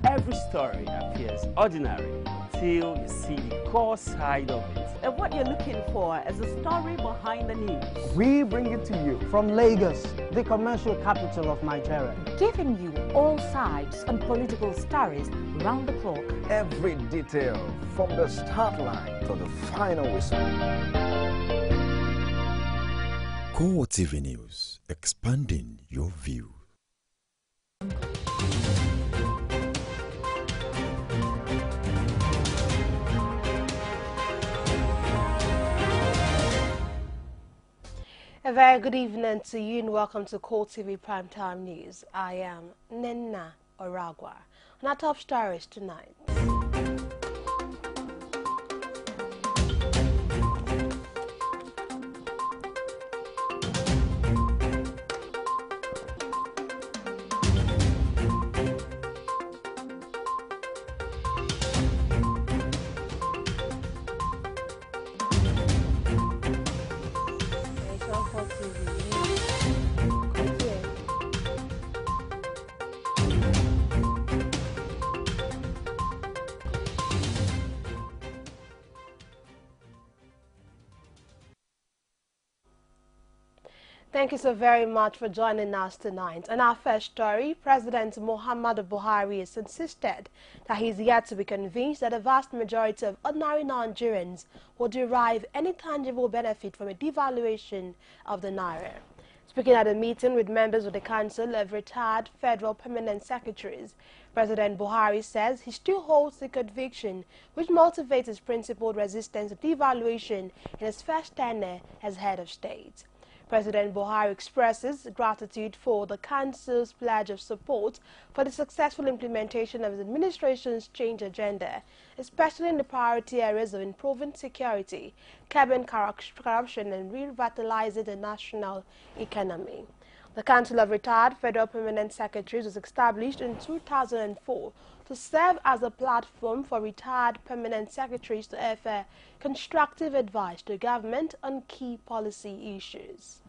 every story appears ordinary until you see the core side of it. And what you're looking for is the story behind the news. We bring it to you from Lagos, the commercial capital of Nigeria. Giving you all sides and political stories round the clock. Every detail from the start line to the final whistle. CoreTV News, expanding your view. A very good evening to you and welcome to CoreTV Primetime News. I am Nena Oragwa. On our top stories tonight. Thank you so very much for joining us tonight. In our first story, President Muhammadu Buhari has insisted that he is yet to be convinced that the vast majority of ordinary Nigerians will derive any tangible benefit from a devaluation of the naira. Speaking at a meeting with members of the Council of Retired Federal Permanent Secretaries, President Buhari says he still holds the conviction which motivates his principled resistance to devaluation in his first tenure as head of state. President Buhari expresses gratitude for the Council's pledge of support for the successful implementation of his administration's change agenda, especially in the priority areas of improving security, curbing corruption and revitalizing the national economy. The Council of Retired Federal Permanent Secretaries was established in 2004 to serve as a platform for retired permanent secretaries to offer constructive advice to government on key policy issues.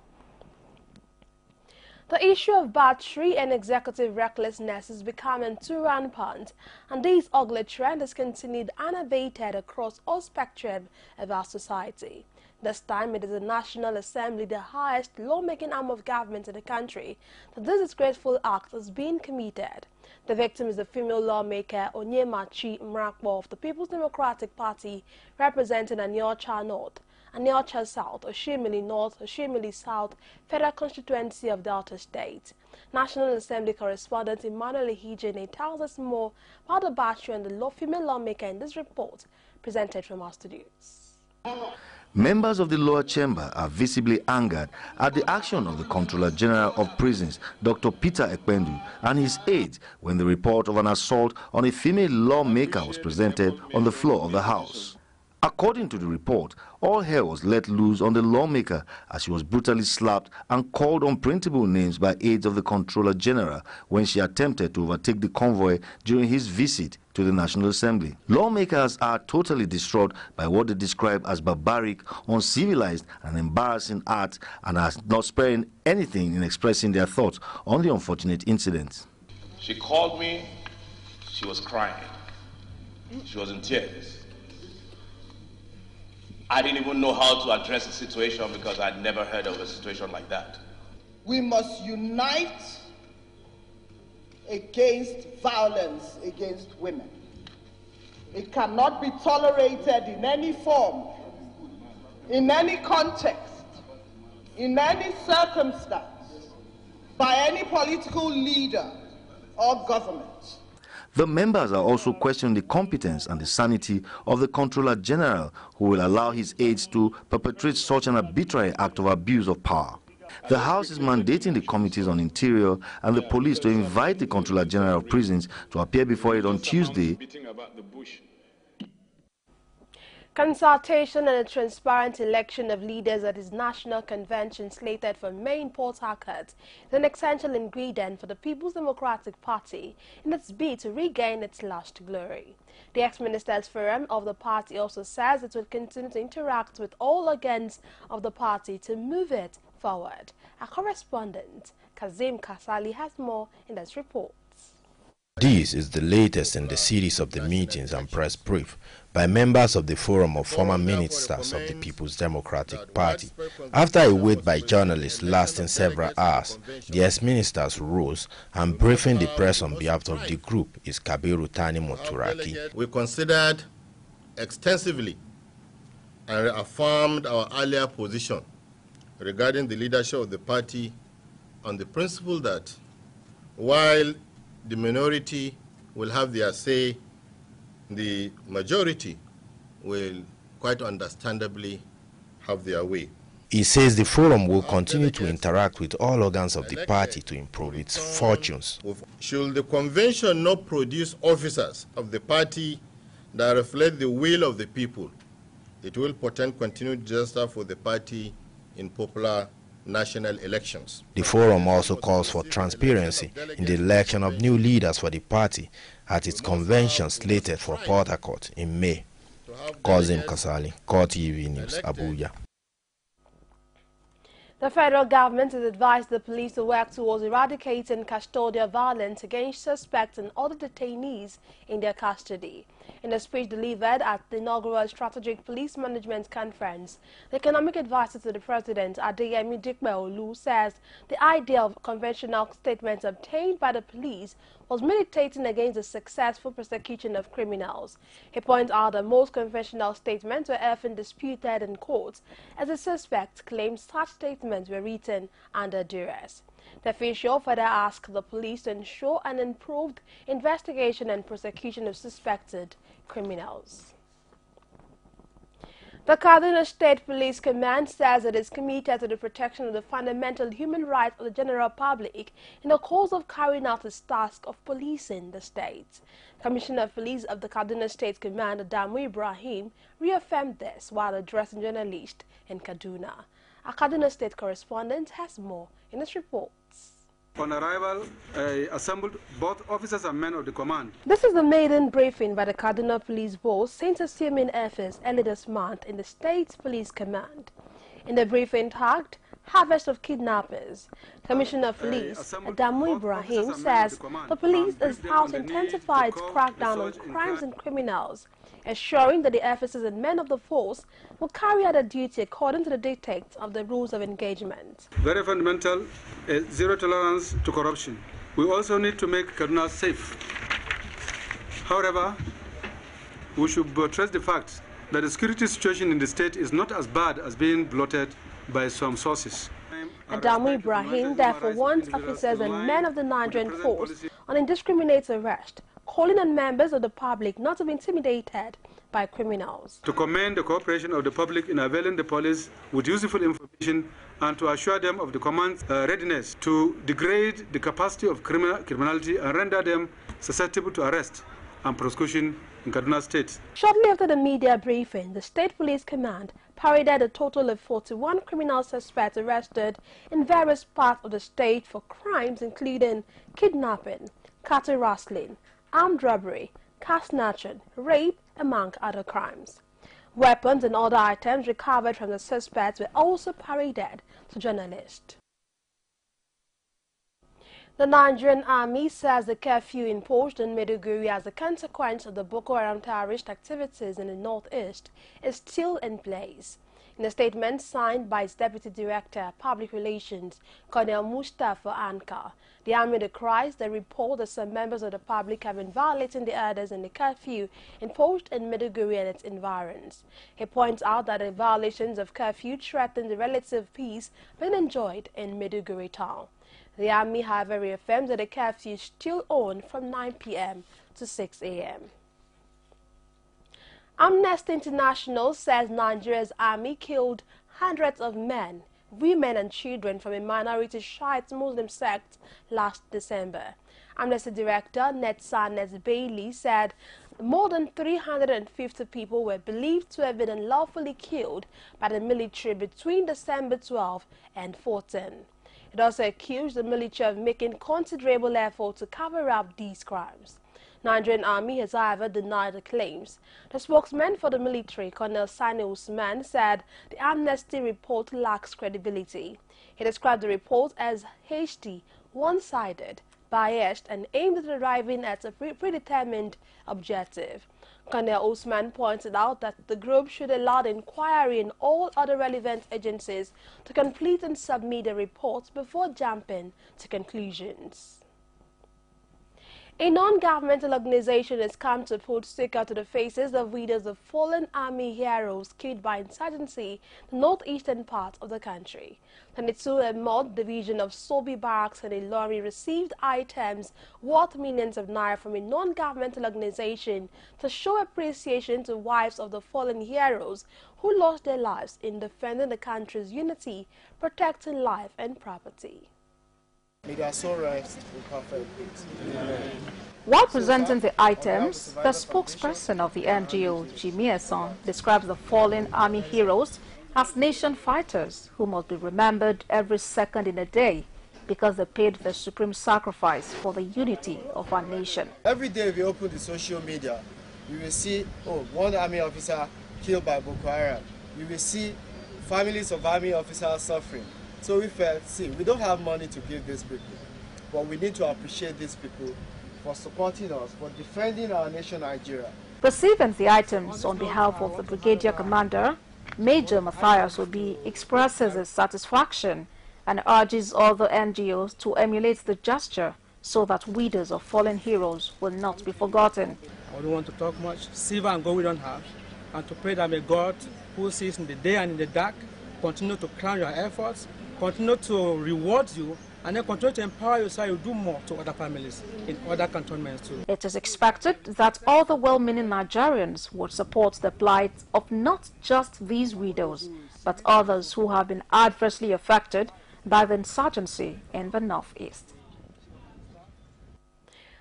The issue of battery and executive recklessness is becoming too rampant, and this ugly trend has continued unabated across all spectrum of our society. This time, it is the National Assembly, the highest lawmaking arm of government in the country, that this disgraceful act has been committed. The victim is the female lawmaker Onyemachi Mrakpo of the People's Democratic Party, representing Aniocha North, Aniocha South, Oshimili North, Oshimili South, Federal Constituency of Delta State. National Assembly correspondent Emmanuel Hijene tells us more about the battery and the female lawmaker in this report presented from our studios. Members of the lower chamber are visibly angered at the action of the Controller General of Prisons, Dr. Peter Ekpendu, and his aides when the report of an assault on a female lawmaker was presented on the floor of the House. According to the report, all hell was let loose on the lawmaker as she was brutally slapped and called unprintable names by aides of the Controller General when she attempted to overtake the convoy during his visit to the National Assembly. Lawmakers are totally distraught by what they describe as barbaric, uncivilized and embarrassing acts and are not sparing anything in expressing their thoughts on the unfortunate incident. She called me, she was crying, she was in tears. I didn't even know how to address the situation because I'd never heard of a situation like that. We must unite against violence against women. It cannot be tolerated in any form, in any context, in any circumstance, by any political leader or government. The members are also questioning the competence and the sanity of the Controller General, who will allow his aides to perpetrate such an arbitrary act of abuse of power. The House is mandating the Committees on Interior and the Police to invite the Controller General of Prisons to appear before it on Tuesday. Consultation and a transparent election of leaders at his national convention slated for May in Port Harcourt is an essential ingredient for the People's Democratic Party in its bid to regain its lost glory. The ex-ministers forum of the party also says it will continue to interact with all organs of the party to move it forward. Our correspondent Kazim Kasali has more in this report. This is the latest in the series of the meetings and press brief by members of the Forum of Former Ministers of the People's Democratic Party. After a wait by journalists lasting several hours, the ex-ministers rose, and briefing the press on behalf of the group is Kabiru Tani Moturaki. We considered extensively and affirmed our earlier position regarding the leadership of the party on the principle that while the minority will have their say, the majority will quite understandably have their way. He says the forum will continue to interact with all organs of the party to improve its fortunes. Should the convention not produce officers of the party that reflect the will of the people, it will portend continued disaster for the party in popular national elections. The forum also calls for transparency in the election of new leaders for the party at its convention slated for Port Harcourt in May. Kozim Kasali, CoreTV News, Abuja. The federal government has advised the police to work towards eradicating custodial violence against suspects and other detainees in their custody. In a speech delivered at the inaugural Strategic Police Management Conference, the economic advisor to the president, Adeyemi Dikmeolu, says the idea of conventional statements obtained by the police was militating against the successful prosecution of criminals. He points out that most conventional statements were often disputed in courts, as the suspect claims such statements were written under duress. The official further asked the police to ensure an improved investigation and prosecution of suspected criminals. The Kaduna State Police Command says it is committed to the protection of the fundamental human rights of the general public in the course of carrying out its task of policing the state. Commissioner of Police of the Kaduna State Command, Adamu Ibrahim, reaffirmed this while addressing journalists in Kaduna. Our Kaduna State correspondent has more in his reports. On arrival, assembled both officers and men of the command. This is the maiden briefing by the Kaduna Police Board since assuming office early this month in the state's police command. In the briefing tagged Harvest of Kidnappers, Commissioner of Police Adamu Ibrahim says the police is how to intensify its crackdown on crimes and criminals, assuring that the officers and men of the force will carry out their duty according to the dictates of the rules of engagement. Very fundamental, zero tolerance to corruption. We also need to make Kaduna safe. However, we should buttress the fact that the security situation in the state is not as bad as being bloated by some sources. Adamu Ibrahim therefore wants officers and men of the Nigerian force on indiscriminate arrest, calling on members of the public not to be intimidated by criminals. To commend the cooperation of the public in availing the police with useful information and to assure them of the command's readiness to degrade the capacity of criminality and render them susceptible to arrest and prosecution in Kaduna State. Shortly after the media briefing, the State Police Command paraded a total of 41 criminal suspects arrested in various parts of the state for crimes including kidnapping, cattle rustling, armed robbery, car snatching, rape, among other crimes. Weapons and other items recovered from the suspects were also paraded to journalists. The Nigerian Army says the curfew imposed in Maiduguri as a consequence of the Boko Haram terrorist activities in the northeast is still in place. In a statement signed by its Deputy Director, Public Relations, Colonel Mustafa Ankar, the Army decries the report that some members of the public have been violating the orders in the curfew imposed in Maiduguri and its environs. He points out that the violations of curfew threaten the relative peace being enjoyed in Maiduguri town. The Army, however, reaffirms that the curfew is still on from 9 p.m. to 6 a.m. Amnesty International says Nigeria's army killed hundreds of men, women and children from a minority Shiite Muslim sect last December. Amnesty Director Netsanes Bailey said more than 350 people were believed to have been unlawfully killed by the military between December 12 and 14. It also accused the military of making considerable effort to cover up these crimes. Nigerian Army has, however, denied the claims. The spokesman for the military, Colonel Sani Usman, said the amnesty report lacks credibility. He described the report as hasty, one-sided, biased and aimed at arriving at a predetermined objective. Colonel Usman pointed out that the group should allow the inquiry and all other relevant agencies to complete and submit the reports before jumping to conclusions. A non-governmental organization has come to put sticker to the faces of widows of fallen army heroes killed by insurgency in the northeastern part of the country. 22 Mod Division of Sobi Barracks and Ilori received items worth millions of naira from a non-governmental organization to show appreciation to wives of the fallen heroes who lost their lives in defending the country's unity, protecting life and property. May their soul rest in perfect peace. While presenting the items, the spokesperson of the NGO, Jimmy Esson, describes the fallen army heroes as nation fighters who must be remembered every second in a day because they paid the supreme sacrifice for the unity of our nation. Every day we open the social media, we will see, one army officer killed by Boko Haram. We will see families of army officers suffering. So we felt, we don't have money to give these people, but we need to appreciate these people for supporting us, for defending our nation, Nigeria. Receiving the items on behalf of the Brigadier Commander, Major Matthias Obi expresses his satisfaction and urges other NGOs to emulate the gesture so that widows of fallen heroes will not be forgotten. I don't want to talk much. Silver and gold we don't have, and to pray that may God, who sees in the day and in the dark, continue to crown your efforts, continue to reward you, and then continue to empower you so you do more to other families in other cantonments too. It is expected that all the well-meaning Nigerians would support the plight of not just these widows, but others who have been adversely affected by the insurgency in the northeast.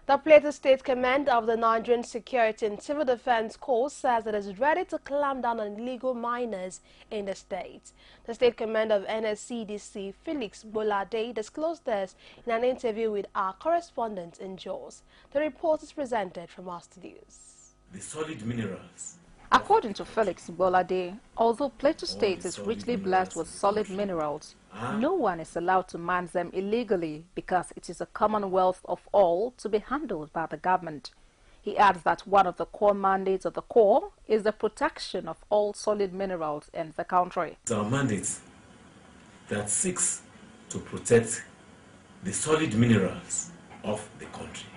The Plateau State Command of the Nigerian Security and Civil Defense Corps says it is ready to clamp down on illegal miners in the state. The State Commander of NSCDC, Felix Bolade, disclosed this in an interview with our correspondent in Jos. The report is presented from our studios. The solid minerals. According to Felix Bolade, although Plateau State is richly blessed with solid minerals, no one is allowed to mine them illegally because it is a commonwealth of all to be handled by the government. He adds that one of the core mandates of the Corps is the protection of all solid minerals in the country. It's our mandate that seeks to protect the solid minerals of the country.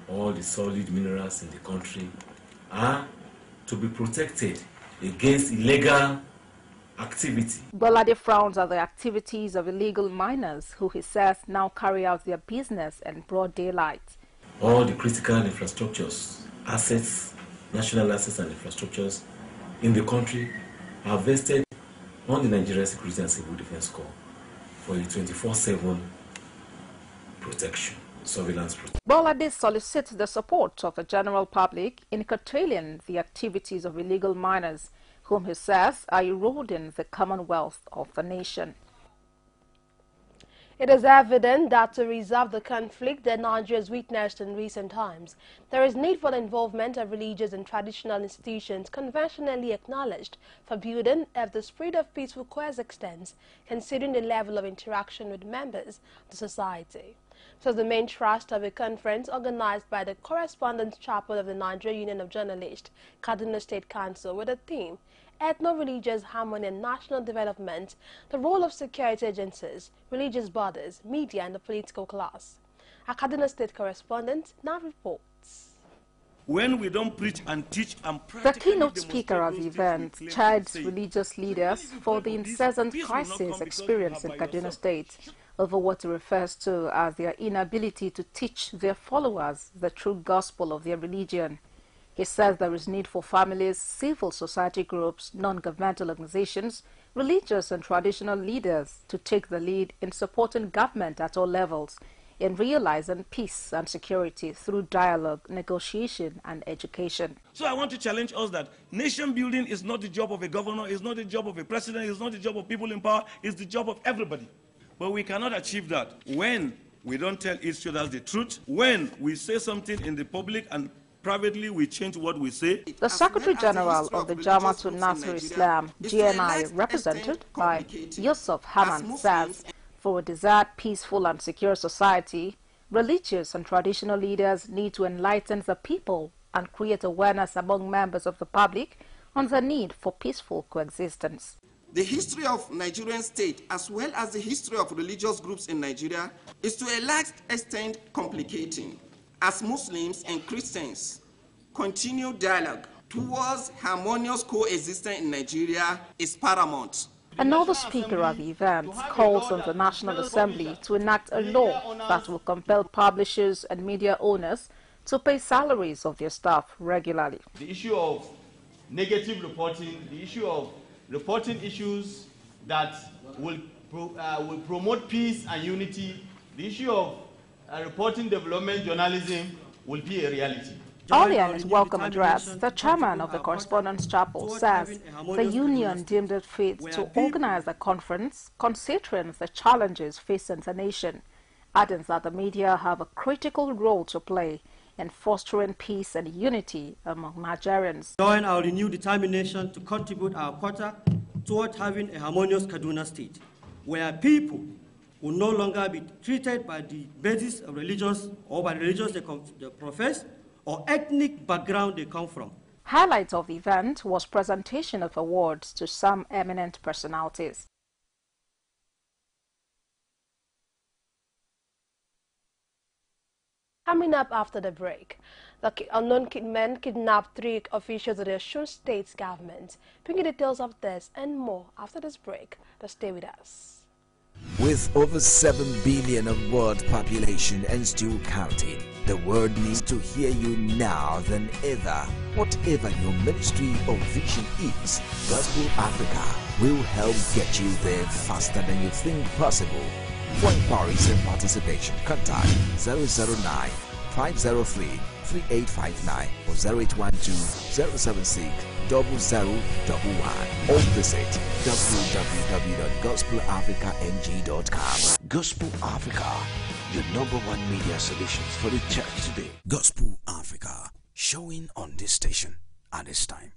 All the solid minerals in the country are to be protected against illegal activity. Bolade frowns at the activities of illegal miners who he says now carry out their business in broad daylight. All the critical infrastructures, assets, national assets and infrastructures in the country are vested on the Nigerian Security and Civil Defense Corps for a 24/7 protection. Surveillance protection. Bolade solicits the support of the general public in curtailing the activities of illegal miners, whom he says are eroding the commonwealth of the nation. It is evident that to resolve the conflict that Nigeria has witnessed in recent times, there is need for the involvement of religious and traditional institutions conventionally acknowledged for building if the spirit of peaceful coexistence, considering the level of interaction with members of the society. This was the main thrust of a conference organized by the Correspondence Chapel of the Nigerian Union of Journalists, Kaduna State Council, with the theme Ethno-Religious Harmony and National Development, the Role of Security Agencies, Religious Bodies, Media and the Political Class. Our Kaduna State correspondent now reports. When we don't preach and teach and the keynote speaker at the event chided religious leaders for the incessant crisis experienced in Kaduna State over what he refers to as their inability to teach their followers the true gospel of their religion. He says there is need for families, civil society groups, non-governmental organizations, religious and traditional leaders to take the lead in supporting government at all levels in realizing peace and security through dialogue, negotiation and education. So I want to challenge us that nation building is not the job of a governor, it's not the job of a president, it's not the job of people in power, it's the job of everybody. But we cannot achieve that when we don't tell each other the truth, when we say something in the public and privately we change what we say. The Secretary General of the Jamaatul Nasir Islam, GNI, represented by Yusuf Haman, says For a desired peaceful and secure society, religious and traditional leaders need to enlighten the people and create awareness among members of the public on the need for peaceful coexistence. The history of Nigerian state, as well as the history of religious groups in Nigeria, is to a large extent complicating, as Muslims and Christians continue dialogue towards harmonious coexistence in Nigeria is paramount. Another speaker at the event calls on the National Assembly to enact a law that will compel publishers and media owners to pay salaries of their staff regularly. The issue of negative reporting, the issue of reporting issues that will promote peace and unity, the issue of reporting development journalism will be a reality. Earlier in his welcome address, the chairman of the Correspondence Chapel says the union deemed it fit to organize a conference considering the challenges facing the nation, adding that the media have a critical role to play in fostering peace and unity among Nigerians. Join our renewed determination to contribute our quota toward having a harmonious Kaduna state, where people will no longer be treated by the basis of religions or by religions they profess or ethnic background they come from. Highlight of the event was presentation of awards to some eminent personalities. Coming up after the break, the unknown men kidnapped 3 officials of the Osun State government. Bringing details of this and more after this break, but stay with us. With over 7 billion of world population and still counting, the world needs to hear you now than ever. Whatever your ministry or vision is, Gospel Africa will help get you there faster than you think possible. For inquiries and participation, contact 009 503 3859 or 0812 076 0011 or visit www.gospelafricang.com. Gospel Africa, your #1 media solutions for the church today. Gospel Africa, showing on this station at this time.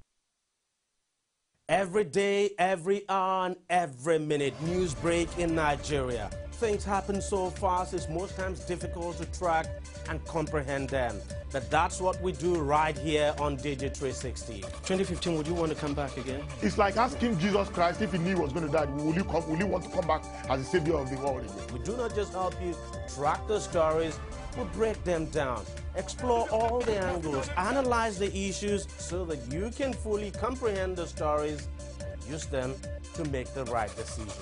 Every day, every hour, and every minute, news break in Nigeria. Things happen so fast, it's most times difficult to track and comprehend them. But that's what we do right here on Digi360. 2015, would you want to come back again? It's like asking Jesus Christ if he knew he was going to die, will you want to come back as the savior of the world again? We do not just help you track the stories, we break them down, explore all the angles, analyze the issues so that you can fully comprehend the stories and use them to make the right decisions.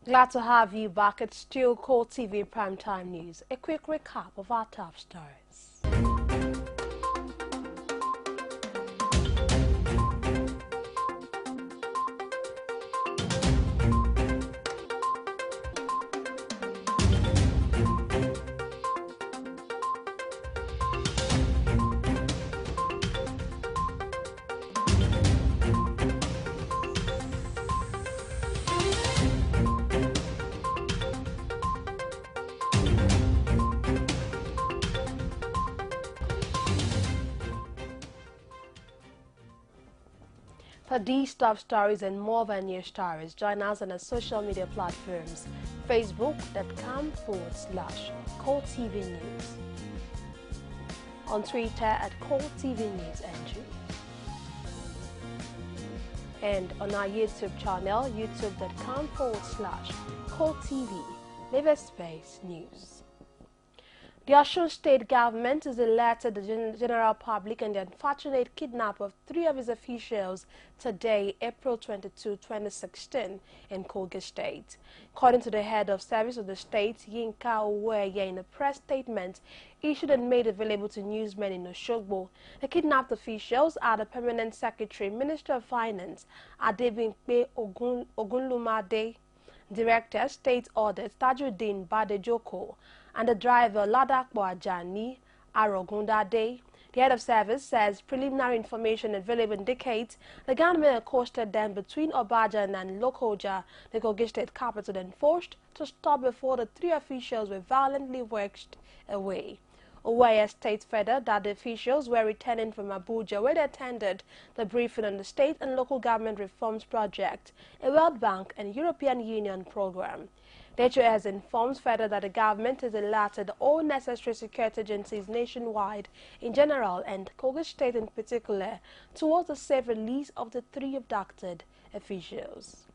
Glad to have you back at still CoreTV Primetime News. A quick recap of our top stories. For these top stories and more than your stories, join us on our social media platforms, facebook.com/CoreTV News, on Twitter at CoreTV News NG, and on our YouTube channel, youtube.com/CoreTV News. The Osun State government has alerted the general public and the unfortunate kidnap of 3 of its officials today, April 22, 2016, in Kogi State. According to the head of service of the state, Yinka Oweye, in a press statement issued and made available to newsmen in Oshogbo, the kidnapped officials are the Permanent Secretary, Minister of Finance, Adebimpe Ogunlumade, Director, State Audit, Tajuddin Badejoko, and the driver, Ladakbo Ajani Arogundade. The head of service says preliminary information available indicates the gunmen accosted them between Obajan and Lokoja, the Kogi State capital, and forced to stop before the 3 officials were violently whisked away. Uwaya State further that the officials were returning from Abuja where they attended the briefing on the state and local government reforms project, a World Bank and European Union program. The HOS informs further that the government has alerted all necessary security agencies nationwide in general and Kogi State in particular towards the safe release of the 3 abducted officials.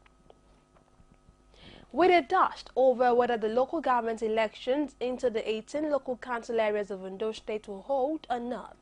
We discussed over whether the local government elections into the 18 local council areas of Ondo State will hold or not.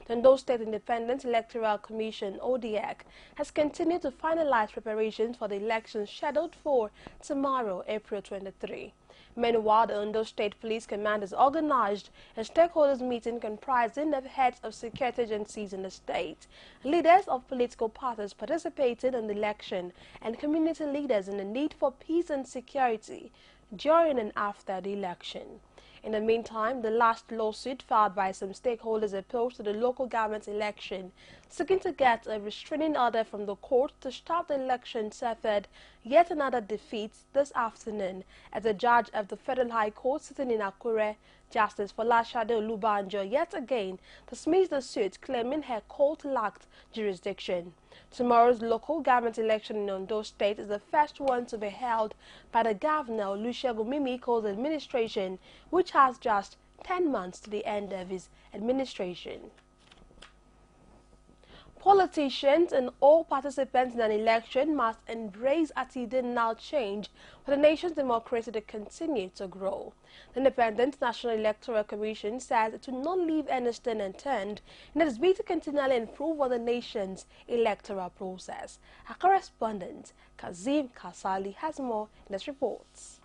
The Ondo State Independent Electoral Commission, ODEC, has continued to finalize preparations for the elections scheduled for tomorrow, April 23. Meanwhile, the Ondo State Police Command has organized a stakeholders meeting comprising of heads of security agencies in the state, leaders of political parties participating in the election, and community leaders in the need for peace and security during and after the election. In the meantime, the last lawsuit filed by some stakeholders opposed to the local government election, seeking to get a restraining order from the court to stop the election, suffered yet another defeat this afternoon as the judge of the Federal High Court sitting in Akure, Justice Folashade Olubanjo, yet again dismissed the suit, claiming her court lacked jurisdiction. Tomorrow's local government election in Ondo State is the first one to be held by the Governor Olusegun Mimiko's administration, which has just 10 months to the end of his administration. Politicians and all participants in an election must embrace attitudinal change for the nation's democracy to continue to grow. The Independent National Electoral Commission says it will not leave any stone unturned in its bid to continually improve on the nation's electoral process. Our correspondent, Kazim Kasali, has more in his reports.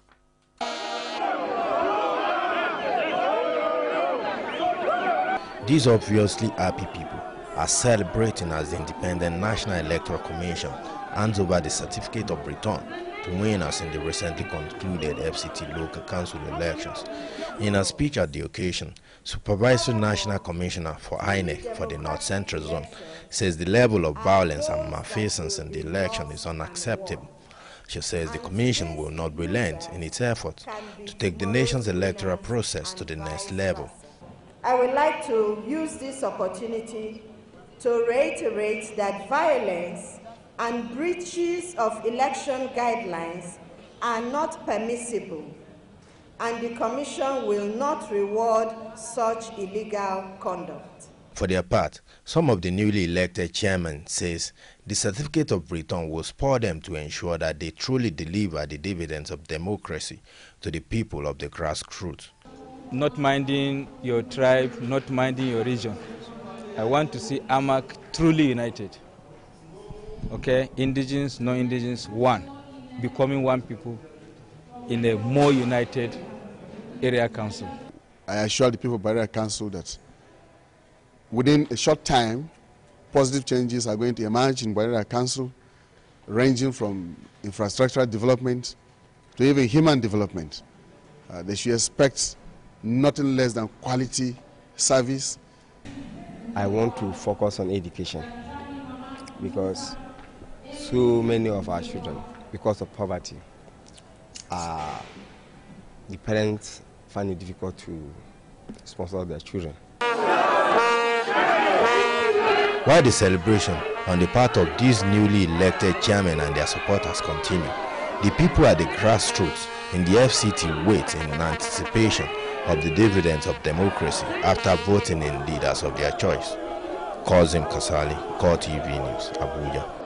These obviously happy people are celebrating as the Independent National Electoral Commission hands over the certificate of return to winners in the recently concluded FCT local council elections. In a speech at the occasion, Supervisory National Commissioner for INEC for the North Central Zone says the level of violence and malfeasance in the election is unacceptable. She says the Commission will not relent in its efforts to take the nation's electoral process to the next level. I would like to use this opportunity to reiterate that violence and breaches of election guidelines are not permissible, and the Commission will not reward such illegal conduct. For their part, some of the newly elected chairmen says the certificate of return will spur them to ensure that they truly deliver the dividends of democracy to the people of the grassroots. Not minding your tribe, not minding your region. I want to see AMAC truly united. Okay, indigenous, non-indigenous, one, becoming one people in a more united area council. I assure the people of Area Council that within a short time, positive changes are going to emerge in Area Council, ranging from infrastructural development to even human development. They should expect nothing less than quality service. I want to focus on education because so many of our children, because of poverty, the parents find it difficult to sponsor their children. While the celebration on the part of these newly elected chairmen and their supporters continue, the people at the grassroots in the FCT wait in anticipation of the dividends of democracy after voting in leaders of their choice. Kazim Kasali, CoreTV News, Abuja.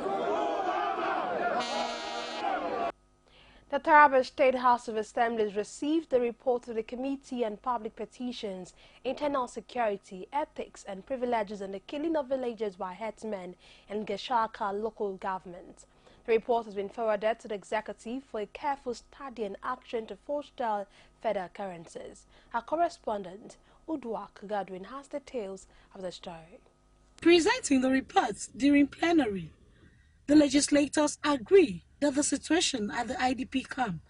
The Taraba State House of Assemblies received the report of the Committee on Public Petitions, Internal Security, Ethics and Privileges and the Killing of Villagers by Herdsmen in Gashaka local government. The report has been forwarded to the executive for a careful study and action to forestall further occurrences. Our correspondent, Udwak Godwin, has details of the story. Presenting the report during plenary, the legislators agree that the situation at the IDP camp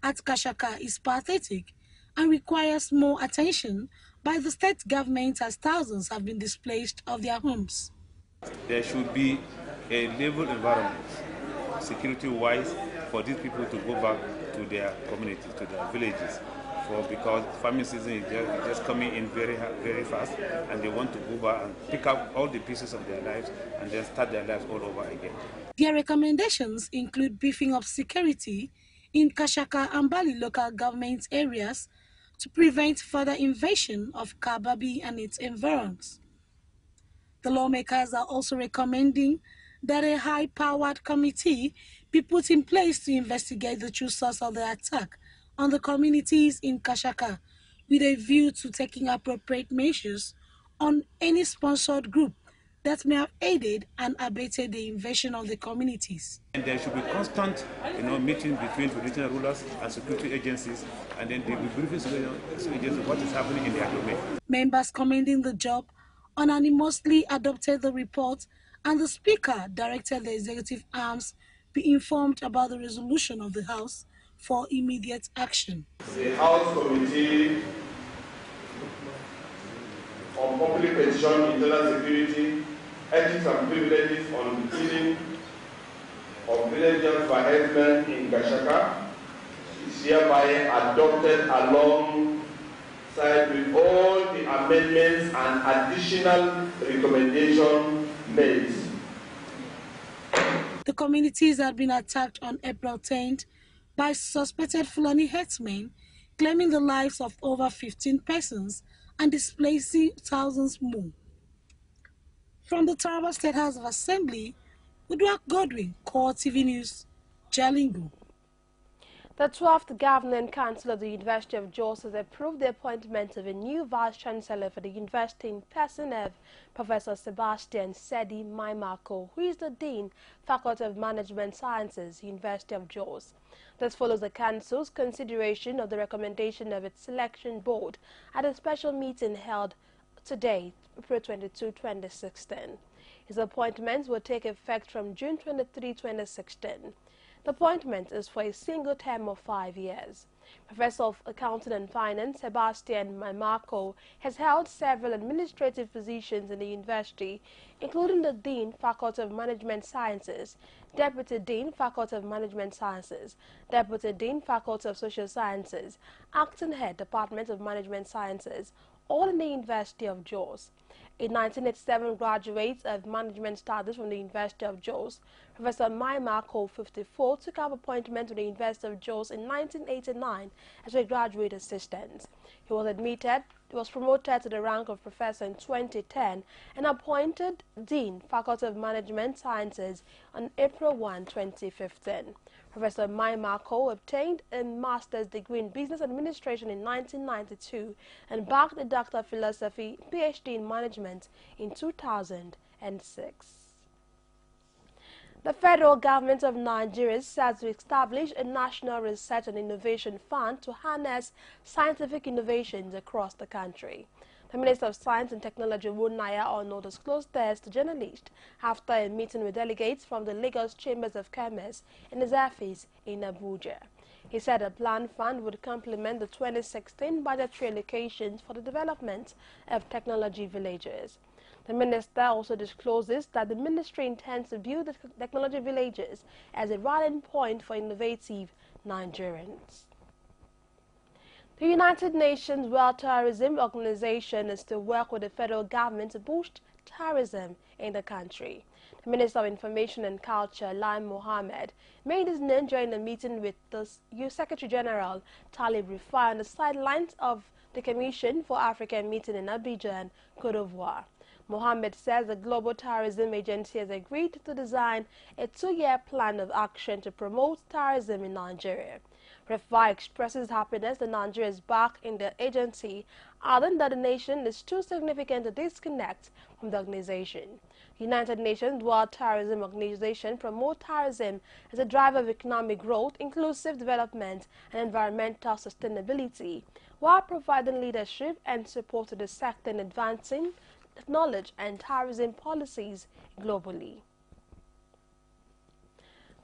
at Kashaka is pathetic and requires more attention by the state government as thousands have been displaced of their homes. There should be a level environment, security-wise, for these people to go back to their communities, to their villages. because farming season is just coming in very fast, and they want to go back and pick up all the pieces of their lives and then start their lives all over again. Their recommendations include beefing up security in Kashaka and Bali local government areas to prevent further invasion of Kababi and its environs. The lawmakers are also recommending that a high-powered committee be put in place to investigate the true source of the attack on the communities in Kashaka, with a view to taking appropriate measures on any sponsored group that may have aided and abetted the invasion of the communities. And there should be constant, meeting between traditional rulers and security agencies, and then they will briefing security agencies what is happening in their domain. Members commending the job unanimously adopted the report, and the Speaker directed the executive arms be informed about the resolution of the House for immediate action. The House Committee on Public Petition, Internal Security, Ethics and Privileges on the killing of villagers by herdsmen in Kashaka is hereby adopted alongside with all the amendments and additional recommendations made. The communities had been attacked on April 10th by suspected Fulani herdsmen, claiming the lives of over 15 persons and displacing thousands more. From the Taraba State House of Assembly, Udwak Godwin, CoreTV News, Jalingo. The 12th Governing Council of the University of Jos has approved the appointment of a new Vice-Chancellor for the University in person of Professor Sebastian Sedi Maimako, who is the Dean, Faculty of Management Sciences, University of Jos. This follows the Council's consideration of the recommendation of its selection board at a special meeting held today, April 22, 2016. His appointments will take effect from June 23, 2016. The appointment is for a single term of 5 years. Professor of Accounting and Finance Sebastian Maimako has held several administrative positions in the university, including the Dean, Faculty of Management Sciences, Deputy Dean, Faculty of Management Sciences, Deputy Dean, Faculty of Social Sciences, Acting Head, Department of Management Sciences, all in the University of Jos. A 1987 graduate of Management Studies from the University of Jos, Professor Maimako, 54, took up appointment to the University of Jos in 1989 as a graduate assistant. He was promoted to the rank of professor in 2010 and appointed Dean, Faculty of Management Sciences on April 1, 2015. Professor Maimako obtained a master's degree in business administration in 1992 and bagged a Doctor of Philosophy, PhD in management in 2006. The federal government of Nigeria says to establish a national research and innovation fund to harness scientific innovations across the country. The Minister of Science and Technology, Wunaya Ono, disclosed this to journalists after a meeting with delegates from the Lagos Chambers of Commerce in his office in Abuja. He said a planned fund would complement the 2016 budgetary allocations for the development of technology villages. The minister also discloses that the ministry intends to build the technology villages as a rallying point for innovative Nigerians. The United Nations World Tourism Organization is to work with the federal government to boost tourism in the country. The Minister of Information and Culture, Lai Mohammed, made his name during a meeting with the U.S. Secretary General Talib Rifai on the sidelines of the Commission for African meeting in Abidjan, Côte d'Ivoire. Mohammed says the Global Tourism Agency has agreed to design a 2-year plan of action to promote tourism in Nigeria. Rifai expresses happiness that Nigeria is back in the agency, adding that the nation is too significant to disconnect from the organization. The United Nations World Tourism Organization promotes tourism as a driver of economic growth, inclusive development, and environmental sustainability, while providing leadership and support to the sector in advancing knowledge and tourism policies globally.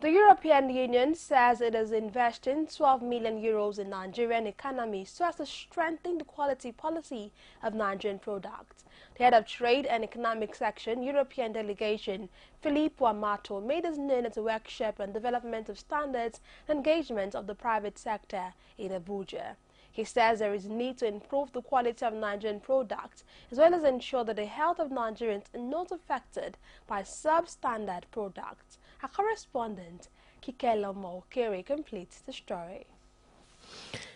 The European Union says it is investing €12 million in Nigerian economy so as to strengthen the quality policy of Nigerian products. The head of Trade and Economic Section, European Delegation, Filippo Amato, made his name at a workshop on development of standards and engagement of the private sector in Abuja. He says there is need to improve the quality of Nigerian products as well as ensure that the health of Nigerians are not affected by substandard products. Our correspondent, Kikelomo Okere, completes the story.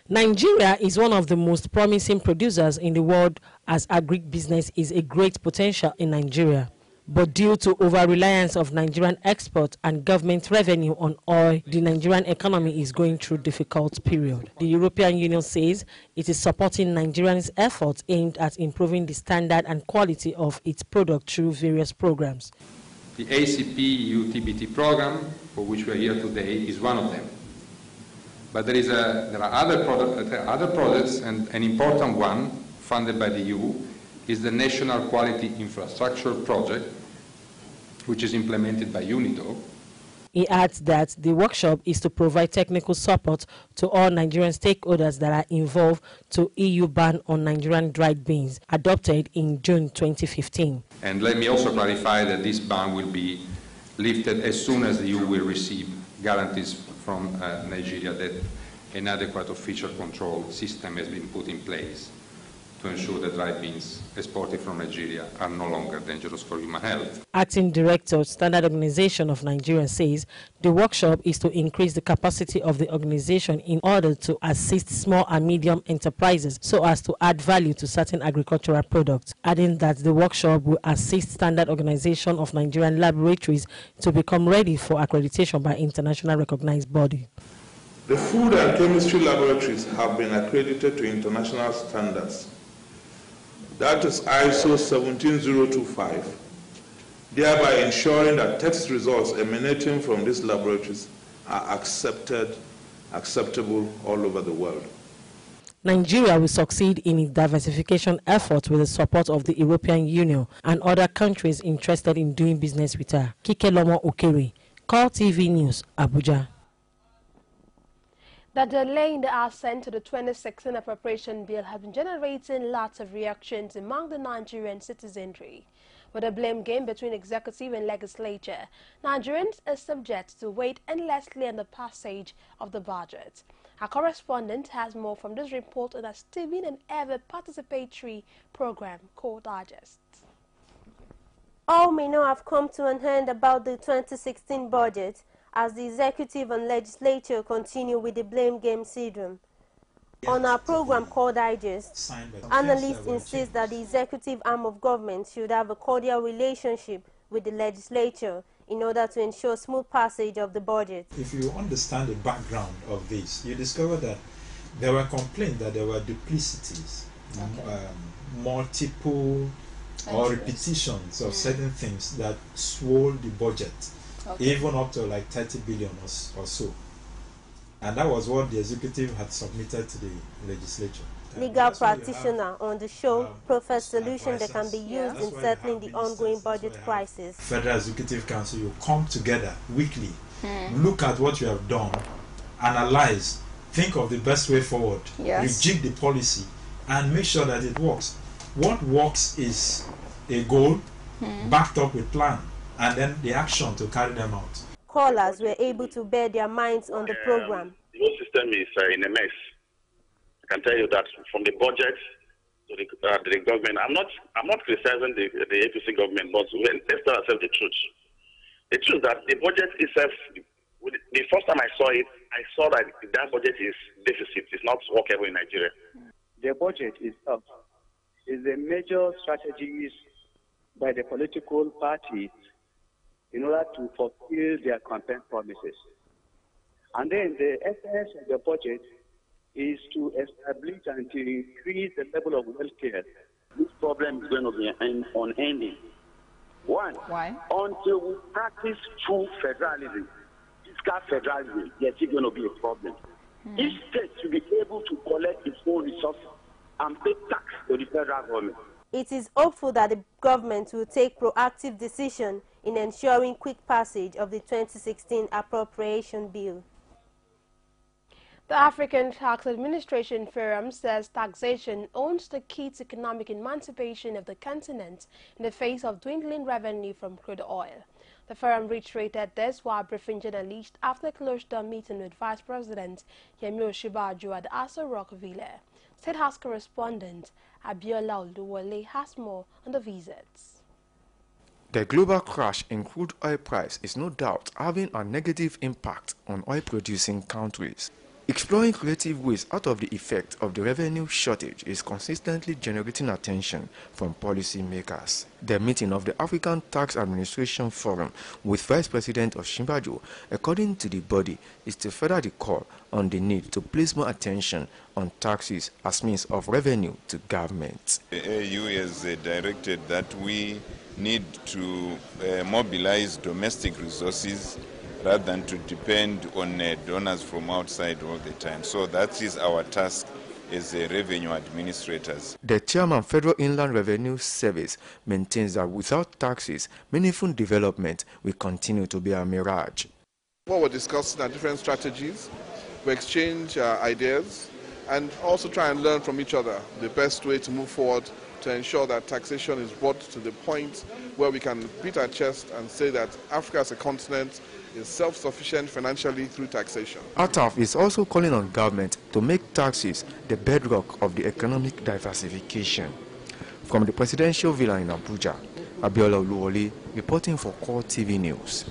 Nigeria is one of the most promising producers in the world, as agribusiness is a great potential in Nigeria. But due to over-reliance of Nigerian export and government revenue on oil, the Nigerian economy is going through a difficult period. The European Union says it is supporting Nigerians' efforts aimed at improving the standard and quality of its product through various programs. The ACP-EU TBT program, for which we are here today, is one of them. But there are other projects, and an important one funded by the EU is the National Quality Infrastructure Project, which is implemented by UNIDO. He adds that the workshop is to provide technical support to all Nigerian stakeholders that are involved to EU ban on Nigerian dried beans, adopted in June 2015. And let me also clarify that this ban will be lifted as soon as the EU will receive guarantees from Nigeria that an adequate official control system has been put in place to ensure that dried beans exported from Nigeria are no longer dangerous for human health. Acting Director, Standard Organization of Nigeria, says the workshop is to increase the capacity of the organization in order to assist small and medium enterprises so as to add value to certain agricultural products, adding that the workshop will assist Standard Organization of Nigerian laboratories to become ready for accreditation by international recognized body. The food and chemistry laboratories have been accredited to international standards. That is ISO 17025, thereby ensuring that test results emanating from these laboratories are acceptable all over the world. Nigeria will succeed in its diversification efforts with the support of the European Union and other countries interested in doing business with her. Kikelomo Okere, CoreTV News, Abuja. The delay in the assent to the 2016 appropriation bill has been generating lots of reactions among the Nigerian citizenry. With a blame game between executive and legislature, Nigerians are subject to wait endlessly on the passage of the budget. Our correspondent has more from this report on a steaming and ever participatory program called Digest. All may now have come to an end about the 2016 budget, as the executive and legislature continue with the blame game syndrome. On our program called Digest, analysts insist that the executive arm of government should have a cordial relationship with the legislature in order to ensure smooth passage of the budget. If you understand the background of this, you discover that there were complaints that there were duplicities, multiple or repetitions of certain things that swole the budget. Even up to like 30 billion or so. And that was what the executive had submitted to the legislature. Legal practitioner on the show proffers solutions that can be used in settling the ongoing budget crisis. Federal Executive Council, you come together weekly, look at what you have done, analyze, think of the best way forward, rejig the policy, and make sure that it works. What works is a goal backed up with plan, and then the action to carry them out. Callers were able to bear their minds on the program. The whole system is in a mess. I can tell you that from the budget to the government. I'm not criticizing the APC government, but let's tell ourselves the truth. The truth that the budget itself, the first time I saw that that budget is deficit. It's not workable in Nigeria. The budget itself is a major strategy by the political parties in order to fulfill their campaign promises. And then the essence of the budget is to establish and to increase the level of welfare. This problem is going to be unending. One, why? Until we practice true federalism, fiscal federalism, there's still going to be a problem. Each state should be able to collect its own resources and pay tax to the federal government. It is hopeful that the government will take proactive decision in ensuring quick passage of the 2016 appropriation bill. The African Tax Administration Forum says taxation owns the key to economic emancipation of the continent in the face of dwindling revenue from crude oil. The forum reiterated this while briefing journalists after a closed-door meeting with Vice President Yemi Osinbajo at the Aso Rock Villa. State House correspondent Abiola Oluwole has more on the visits. The global crash in crude oil price is no doubt having a negative impact on oil-producing countries. Exploring creative ways out of the effect of the revenue shortage is consistently generating attention from policymakers. The meeting of the African Tax Administration Forum with Vice President Osinbajo, according to the body, is to further the call on the need to place more attention on taxes as means of revenue to government. The AU has directed that we need to mobilize domestic resources rather than to depend on donors from outside all the time. So that is our task as revenue administrators. The chairman, Federal Inland Revenue Service, maintains that without taxes, meaningful development will continue to be a mirage. What we're discussing are different strategies. We exchange ideas and also try and learn from each other the best way to move forward to ensure that taxation is brought to the point where we can beat our chest and say that Africa as a continent is self-sufficient financially through taxation. ATAF is also calling on government to make taxes the bedrock of the economic diversification. From the presidential villa in Abuja, Abiola Oluwole reporting for CoreTV News.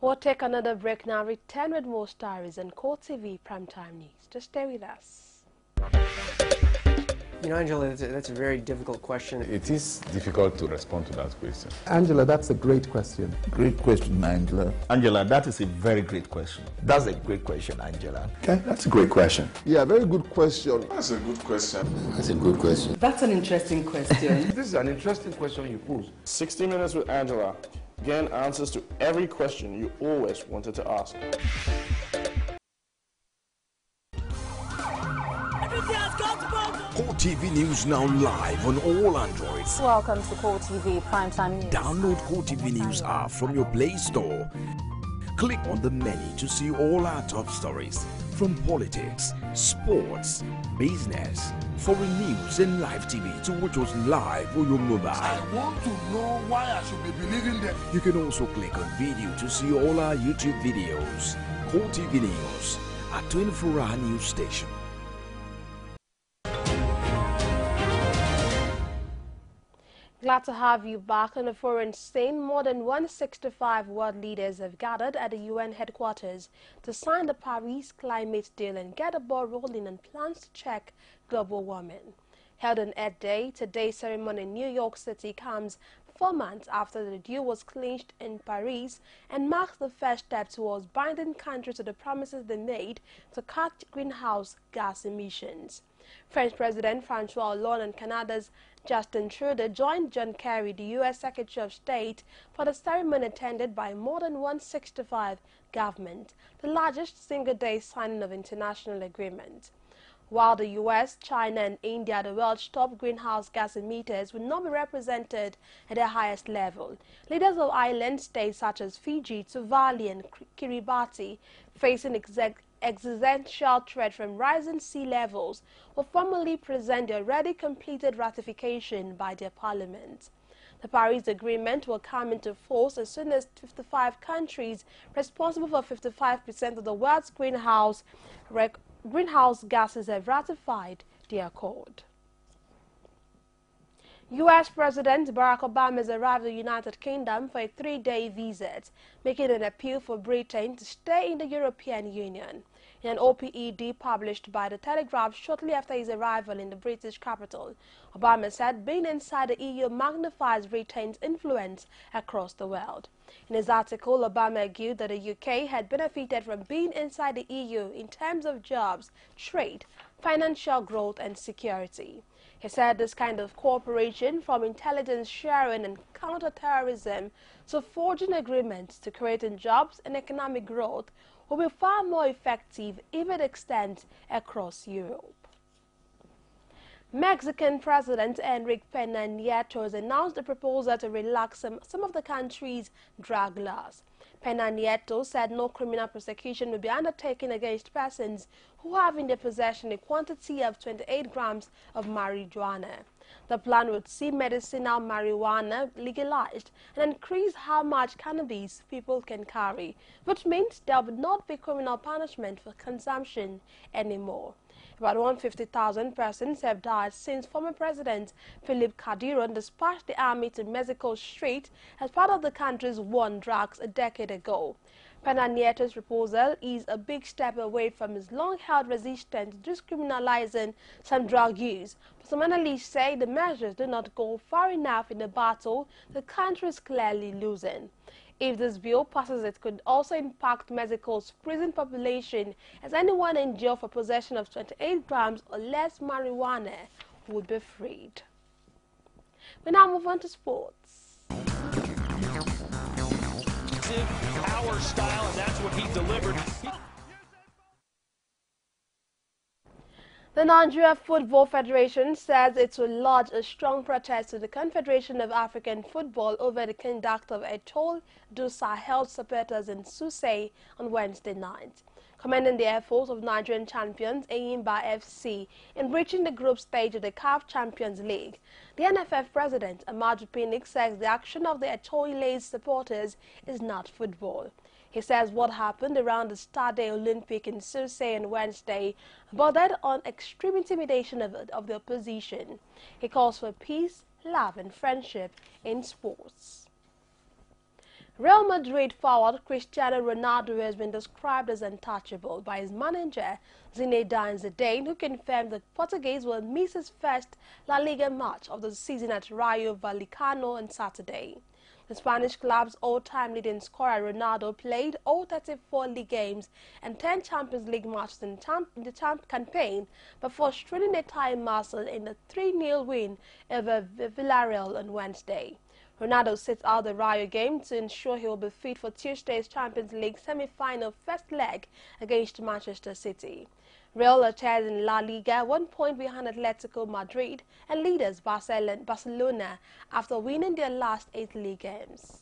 We'll take another break now, return with more stories on CoreTV Primetime News. Just stay with us. You know, Angela, that's a very difficult question. It is difficult to respond to that question. Angela, that's a great question. Great question, Angela. Angela, that is a very great question. That's a great question, Angela. Okay, that's a great question. Yeah, very good question. That's a good question. That's a good question. That's an interesting question. This is an interesting question you pose. 60 Minutes with Angela. Again, answers to every question you always wanted to ask. CoreTV News now live on all Androids. Welcome to CoreTV Primetime News. Download CoreTV News app from your Play Store. Click on the menu to see all our top stories from politics, sports, business, foreign news and live TV to watch us live on your mobile. I want to know why I should be believing them. You can also click on video to see all our YouTube videos. CoreTV News, a 24-hour news station. Glad to have you back on the foreign scene. More than 165 world leaders have gathered at the UN headquarters to sign the Paris climate deal and get the ball rolling on plans to check global warming. Held on Earth Day, today's ceremony in New York City comes 4 months after the deal was clinched in Paris and marks the first step towards binding countries to the promises they made to cut greenhouse gas emissions. French President Francois Hollande and Canada's Justin Trudeau joined John Kerry, the U.S. Secretary of State, for the ceremony attended by more than 165 governments, the largest single-day signing of international agreement. While the U.S., China and India, the world's top greenhouse gas emitters, will not be represented at the highest level, leaders of island states such as Fiji, Tuvalu and Kiribati, facing existential threat from rising sea levels, will formally present the already completed ratification by their parliament. The Paris Agreement will come into force as soon as 55 countries responsible for 55% of the world's greenhouse gases have ratified the accord. U.S. President Barack Obama has arrived in the United Kingdom for a 3-day visit, making an appeal for Britain to stay in the European Union. In an op-ed published by The Telegraph shortly after his arrival in the British capital, Obama said being inside the EU magnifies Britain's influence across the world. In his article, Obama argued that the UK had benefited from being inside the EU in terms of jobs, trade, financial growth and security. He said this kind of cooperation, from intelligence sharing and counter-terrorism to forging agreements to creating jobs and economic growth, will be far more effective if it extends across Europe. Mexican President Enrique Peña Nieto has announced a proposal to relax some of the country's drug laws. Peña Nieto said no criminal prosecution will be undertaken against persons who have in their possession a quantity of 28 grams of marijuana. The plan would see medicinal marijuana legalized and increase how much cannabis people can carry, which means there would not be criminal punishment for consumption anymore. About 150,000 persons have died since former President Felipe Calderon dispatched the army to Mexico Street as part of the country's war on drugs a decade ago. Peña Nieto's proposal is a big step away from his long-held resistance to discriminalizing some drug use, but some analysts say the measures do not go far enough in the battle the country is clearly losing. If this bill passes, it could also impact Mexico's prison population, as anyone in jail for possession of 28 grams or less marijuana would be freed. We now move on to sports. Power style, and that's what he delivered. The Nigeria Football Federation says it will lodge a strong protest to the Confederation of African Football over the conduct of Etoile du Sahel supporters in Sousse on Wednesday night. Commending the efforts of Nigerian champions Enyimba FC in reaching the group stage of the CAF Champions League, the NFF president Amaju Pinnick says the action of the Etoile's supporters is not football. He says what happened around the Stade Olympique in Sousse on Wednesday bordered on extreme intimidation of the opposition. He calls for peace, love and friendship in sports. Real Madrid forward Cristiano Ronaldo has been described as untouchable by his manager Zinedine Zidane, who confirmed the Portuguese will miss his first La Liga match of the season at Rayo Vallecano on Saturday. The Spanish club's all-time leading scorer Ronaldo played all 34 league games and 10 Champions League matches in the campaign before straining a tie muscle in a 3-0 win over Villarreal on Wednesday. Ronaldo sits out the Rayo game to ensure he will be fit for Tuesday's Champions League semi-final first leg against Manchester City. Real are third in La Liga, 1 point behind Atletico Madrid and leaders Barcelona after winning their last 8 league games.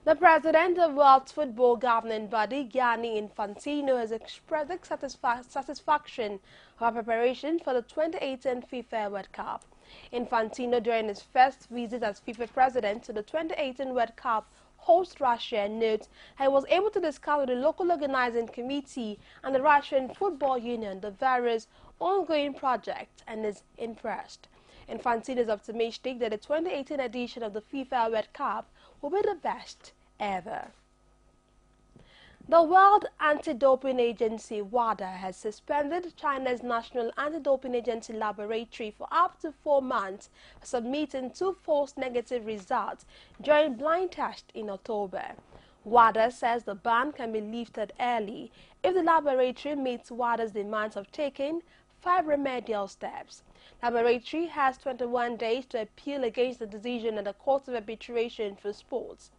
The president of World Football Governing Body, Gianni Infantino, has expressed satisfaction for preparation for the 2018 FIFA World Cup. Infantino, during his first visit as FIFA president to the 2018 World Cup host Russia, notes he was able to discuss with the local organizing committee and the Russian Football Union the various ongoing projects and is impressed. Infantino is optimistic that the 2018 edition of the FIFA World Cup will be the best ever. The World Anti-Doping Agency, WADA, has suspended China's National Anti-Doping Agency laboratory for up to 4 months for submitting 2 false negative results during blind tests in October. WADA says the ban can be lifted early if the laboratory meets WADA's demands of taking 5 remedial steps. The laboratory has 21 days to appeal against the decision at the Court of Arbitration for Sports.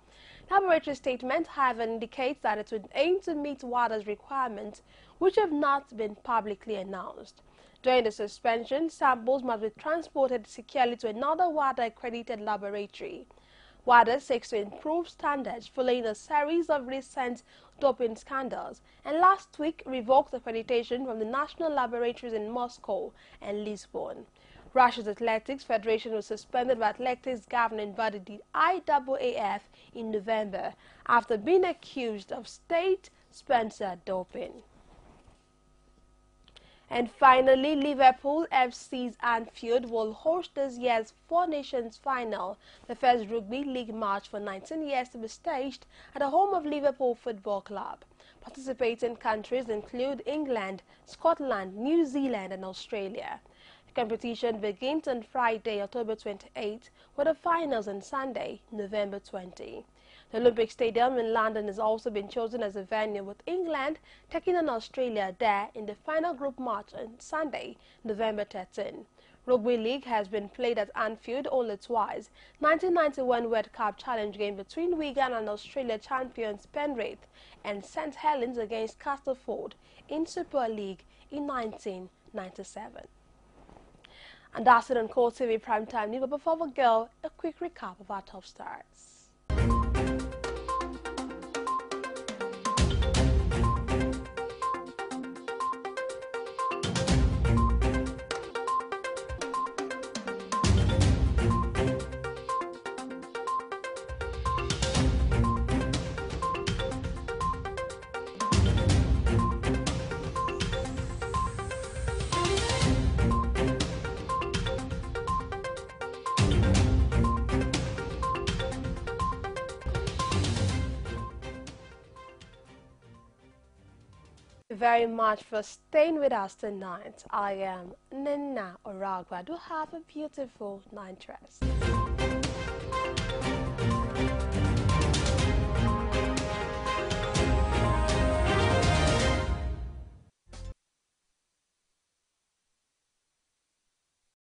The laboratory statement, however, indicates that it would aim to meet WADA's requirements, which have not been publicly announced. During the suspension, samples must be transported securely to another WADA-accredited laboratory. WADA seeks to improve standards following a series of recent doping scandals, and last week revoked accreditation from the national laboratories in Moscow and Lisbon. Russia's Athletics Federation was suspended by athletics governing body the IAAF in November after being accused of state-sponsored doping. And finally, Liverpool FC's Anfield will host this year's Four Nations final, the first rugby league match for 19 years to be staged at the home of Liverpool Football Club. Participating countries include England, Scotland, New Zealand and Australia. The competition begins on Friday, October 28, with the finals on Sunday, November 20. The Olympic Stadium in London has also been chosen as a venue, with England taking on Australia there in the final group match on Sunday, November 13. Rugby League has been played at Anfield only twice. 1991 World Cup challenge game between Wigan and Australia champions Penrith and St Helens against Castleford in Super League in 1997. And that's it on CoreTV Primetime News. But before we go, a quick recap of our top stars. Very much for staying with us tonight. I am Nina Oragwa. Do have a beautiful night rest.